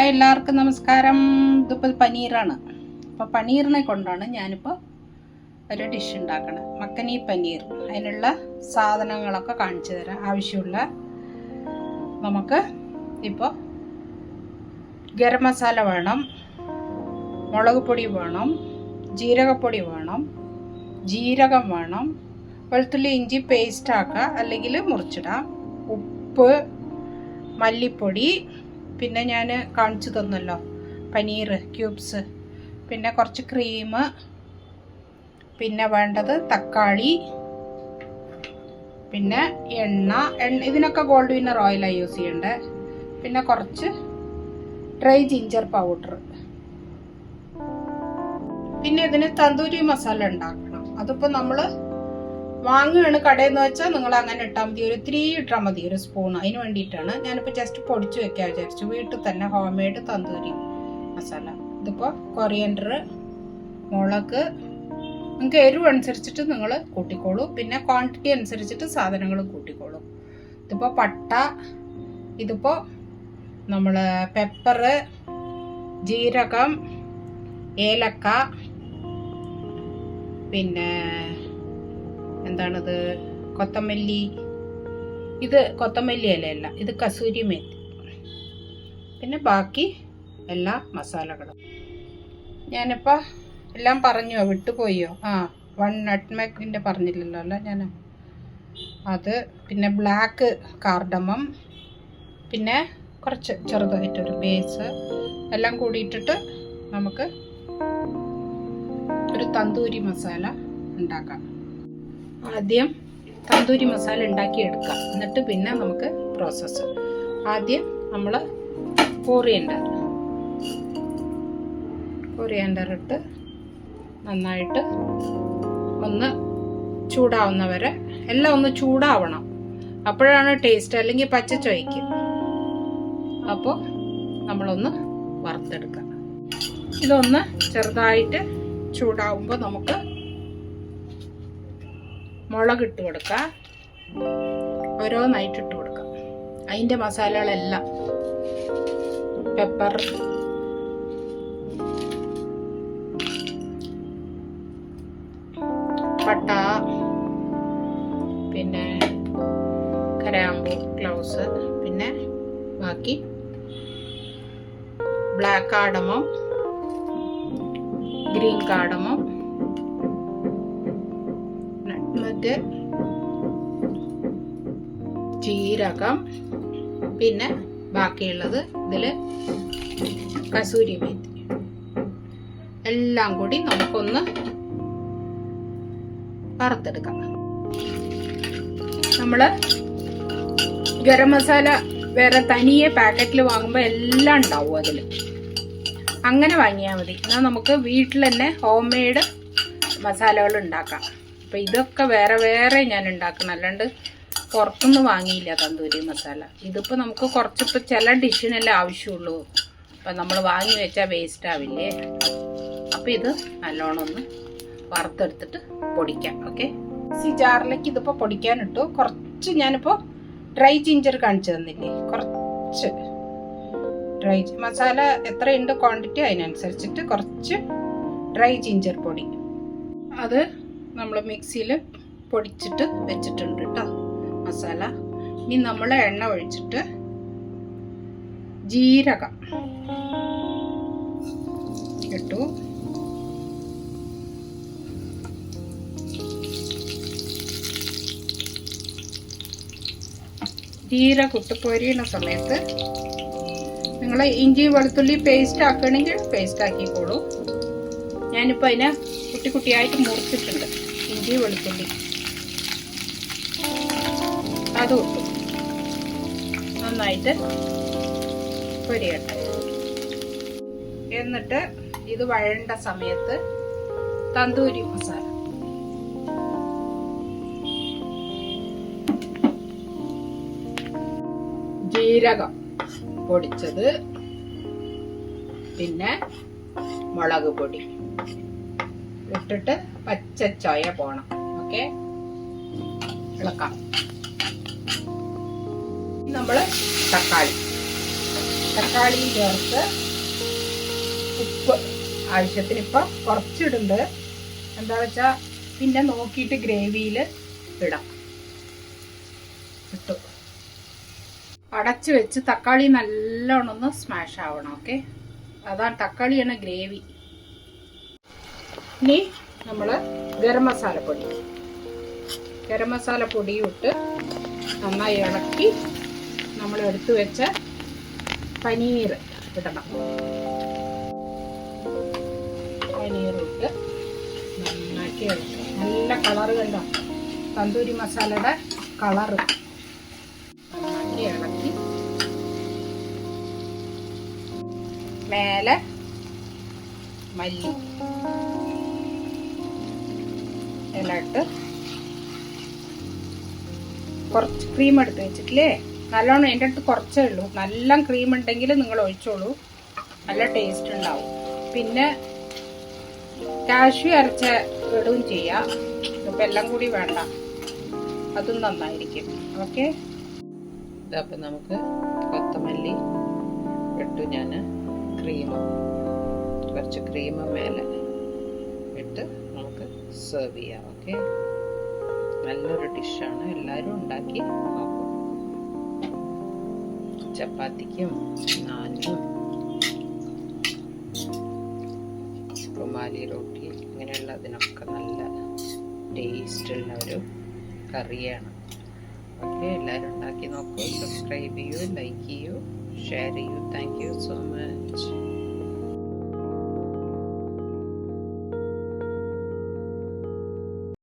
Hi, എല്ലാവർക്കും നമസ്കാരം. ഇതിപ്പോൾ പനീറാണ്. അപ്പോൾ പനീറിനെ കൊണ്ടാണ് ഞാനിപ്പോൾ ഒരു ഡിഷ് ഉണ്ടാക്കണം. മക്കനി പനീർ. അതിനുള്ള സാധനങ്ങളൊക്കെ കാണിച്ചു തരാം. ആവശ്യമുള്ള നമുക്ക് ഇപ്പോൾ ഗരം മസാല വേണം, മുളക് പൊടി വേണം, ജീരകപ്പൊടി വേണം, ജീരകം വേണം, വെളുത്തുള്ളി ഇഞ്ചി പേസ്റ്റ് ആക്കുക, അല്ലെങ്കിൽ മുറിച്ചിടാം, ഉപ്പ്, മല്ലിപ്പൊടി, പിന്നെ ഞാൻ കാണിച്ചു തന്നല്ലോ പനീർ ക്യൂബ്സ്, പിന്നെ കുറച്ച് ക്രീം, പിന്നെ വേണ്ടത് തക്കാളി, പിന്നെ എണ്ണ. ഇതിനൊക്കെ ഗോൾഡ് വിന്നർ ഓയിലാണ് യൂസ് ചെയ്യേണ്ടത്. പിന്നെ കുറച്ച് ഡ്രൈ ജിഞ്ചർ പൗഡർ. പിന്നെ ഇതിന് തന്തൂരി മസാല ഉണ്ടാക്കണം. അതിപ്പോൾ നമ്മൾ വാങ്ങുകയാണ് കടയിൽ നിന്ന് വെച്ചാൽ നിങ്ങൾ അങ്ങനെ ഇട്ടാൽ മതി. ഒരു 3 ഇട്ടാൽ മതി, ഒരു സ്പൂൺ. അതിന് വേണ്ടിയിട്ടാണ് ഞാനിപ്പോൾ ജസ്റ്റ് പൊടിച്ച് വെക്കാൻ വിചാരിച്ചു. വീട്ടിൽ തന്നെ ഹോം മെയ്ഡ് തന്തൂരി മസാല. ഇതിപ്പോൾ കൊറിയൻഡർ, മുളക്, നിങ്ങൾക്ക് എരിവ് അനുസരിച്ചിട്ട് നിങ്ങൾ കൂട്ടിക്കോളൂ. പിന്നെ ക്വാണ്ടിറ്റി അനുസരിച്ചിട്ട് സാധനങ്ങൾ കൂട്ടിക്കോളൂ. ഇതിപ്പോൾ പട്ട, ഇതിപ്പോൾ നമ്മൾ പെപ്പർ, ജീരകം, ഏലക്ക, പിന്നെ എന്താണിത്, കൊത്തമല്ലി. ഇത് കൊത്തമല്ലി ഇലയല്ല, ഇത് കസൂരി മേത്തി. പിന്നെ ബാക്കി എല്ലാ മസാലകളും ഞാനിപ്പോൾ എല്ലാം പറഞ്ഞോ, വിട്ടുപോയോ? 1 നട്ട്മേഗിൻ്റെ പറഞ്ഞില്ലല്ലോ അല്ല ഞാൻ. അത് പിന്നെ ബ്ലാക്ക് കാർഡമം, പിന്നെ കുറച്ച് ചെറുതായിട്ടൊരു ബേസ്, എല്ലാം കൂടിയിട്ടിട്ട് നമുക്ക് ഒരു തന്തൂരി മസാല ഉണ്ടാക്കാം. ആദ്യം തന്തൂരി മസാല ഉണ്ടാക്കിയെടുക്കാം, എന്നിട്ട് പിന്നെ നമുക്ക് പ്രോസസ്സ്. ആദ്യം നമ്മൾ കൊറിയാൻഡർ ഇട്ട് നന്നായിട്ട് ഒന്ന് ചൂടാവുന്നവരെ, എല്ലാം ഒന്ന് ചൂടാവണം. അപ്പോഴാണ് ടേസ്റ്റ്, അല്ലെങ്കിൽ പച്ച ചൊയ്ക്കും. അപ്പോൾ നമ്മളൊന്ന് വറുത്തെടുക്കാം. ഇതൊന്ന് ചെറുതായിട്ട് ചൂടാവുമ്പോൾ നമുക്ക് മുളക് ഇട്ട് കൊടുക്കാം. ഓരോന്നായിട്ട് ഇട്ട് കൊടുക്കാം. അതിൻ്റെ മസാലകളെല്ലാം, പെപ്പർ, പട്ട, പിന്നെ കരാമ്പൂ, ക്ലൗസ്, പിന്നെ ബാക്കി ബ്ലാക്ക് കാർഡമം, ഗ്രീൻ കാർഡമം, മറ്റ് ജീരകം, പിന്നെ ബാക്കിയുള്ളത് ഇതിൽ കസൂരി മേത്തി. എല്ലാം കൂടി നമുക്കൊന്ന് വറുത്തെടുക്കാം. നമ്മൾ ഗരം മസാല വേറെ തനിയെ പാക്കറ്റിൽ വാങ്ങുമ്പോൾ എല്ലാം ഉണ്ടാവും അതിൽ. അങ്ങനെ വാങ്ങിയാൽ മതി. എന്നാൽ നമുക്ക് വീട്ടിൽ തന്നെ ഹോം മെയ്ഡ് മസാലകൾ ഉണ്ടാക്കാം. അപ്പോൾ ഇതൊക്കെ വേറെ വേറെ ഞാൻ ഉണ്ടാക്കണം, അല്ലാണ്ട് പുറത്തുനിന്ന് വാങ്ങിയില്ല തന്തൂരി മസാല. ഇതിപ്പോൾ നമുക്ക് കുറച്ചിപ്പോൾ ചില ഡിഷിനല്ലേ ആവശ്യമുള്ളൂ. അപ്പം നമ്മൾ വാങ്ങി വെച്ചാൽ വേസ്റ്റ് ആവില്ലേ. അപ്പോൾ ഇത് നല്ലോണം ഒന്ന് വറുത്തെടുത്തിട്ട് പൊടിക്കാം. ഓക്കെ, ജാറിലേക്ക് ഇതിപ്പോൾ പൊടിക്കാനിട്ടു. കുറച്ച് ഞാനിപ്പോൾ ഡ്രൈ ജിഞ്ചർ കാണിച്ചു തന്നില്ലേ, കുറച്ച് ഡ്രൈ മസാല എത്രയുണ്ട് ക്വാണ്ടിറ്റി അതിനനുസരിച്ചിട്ട് കുറച്ച് ഡ്രൈ ജിഞ്ചർ പൊടി. അത് നമ്മൾ മിക്സിയിൽ പൊടിച്ചിട്ട് വെച്ചിട്ടുണ്ട് കേട്ടോ മസാല. ഇനി നമ്മൾ എണ്ണ ഒഴിച്ചിട്ട് ജീരകം ഇട്ടു, ജീരകം ഇട്ട് പൊരിയുന്ന സമയത്ത് നിങ്ങൾ ഇഞ്ചി വെളുത്തുള്ളി പേസ്റ്റ് ആക്കണമെങ്കിൽ പേസ്റ്റ് ആക്കിക്കോളൂ. ഞാനിപ്പോൾ അതിനെ കുട്ടി കുട്ടിയായിട്ട് മുറിച്ചിട്ടുണ്ട്, ഇഞ്ചി വെളുത്തുള്ളി. അതും ഇട്ടു, നന്നായിട്ട് പൊരിയട്ടെ. എന്നിട്ട് ഇത് വഴണ്ട സമയത്ത് തന്തൂരി മസാല, ജീരകം പൊടിച്ചത്, പിന്നെ മുളക് പൊടി ഇട്ടിട്ട് പച്ച ചൊയ പോണം. ഓക്കെ, ഇളക്കാം. നമ്മൾ തക്കാളി തക്കാളിയും ചേർത്ത് ഉപ്പ് ആവശ്യത്തിന് ഇപ്പം കുറച്ചിടുന്നുണ്ട്. എന്താ വെച്ചാൽ പിന്നെ നോക്കിയിട്ട് ഗ്രേവിയിൽ ഇടാം. ഇട്ടു അടച്ച് വെച്ച് തക്കാളി നല്ലോണം ഒന്ന് സ്മാഷ് ആവണം. ഓക്കെ, അതാണ് തക്കാളിയാണ് ഗ്രേവി. ഇനി നമ്മൾ ഗരം മസാലപ്പൊടിയും ഇട്ട് നന്നായി ഇളക്കി നമ്മൾ എടുത്തു വെച്ച പനീർ ഇടണം. പനീറിട്ട് നന്നാക്കി ഇളക്കണം. നല്ല കളറ് കണ്ടോ, തന്തൂരി മസാലയുടെ കളറ്. നന്നാക്കി ഇളക്കി മേലെ മല്ലി ഇലയിട്ട് കുറച്ച് ക്രീം എടുത്ത് വെച്ചിട്ടില്ലേ, നല്ലോണം. എൻ്റെ അടുത്ത് കുറച്ചേ ഉള്ളൂ. നല്ല ക്രീം ഉണ്ടെങ്കിൽ നിങ്ങൾ ഒഴിച്ചോളൂ, നല്ല ടേസ്റ്റ് ഉണ്ടാവും. പിന്നെ കാഷ്യൂ അരച്ച ഇടുകയും ചെയ്യാം. ഇപ്പം എല്ലാം കൂടി വേണ്ട, അതും നന്നായിരിക്കും. ഓക്കെ, ഇതപ്പം നമുക്ക് കൊത്തമല്ലി ഇട്ടു. ഞാൻ കുറച്ച് ക്രീം മേലെ ഇട്ട് നമുക്ക് സെർവ് ചെയ്യാം. ഓക്കെ, നല്ലൊരു ഡിഷാണ്. എല്ലാവരും ഉണ്ടാക്കി നോക്കും. ചപ്പാത്തിക്കും നാനും റുമാലി റൊട്ടി ഇങ്ങനെയുള്ളതിനൊക്കെ നല്ല ടേസ്റ്റുള്ള ഒരു കറിയാണ്. ഓക്കെ, എല്ലാവരും ഉണ്ടാക്കി നോക്കൂ. സബ്സ്ക്രൈബ് ചെയ്യൂ, ലൈക്ക് ചെയ്യൂ, ഷെയർ ചെയ്യൂ. Thank you so much.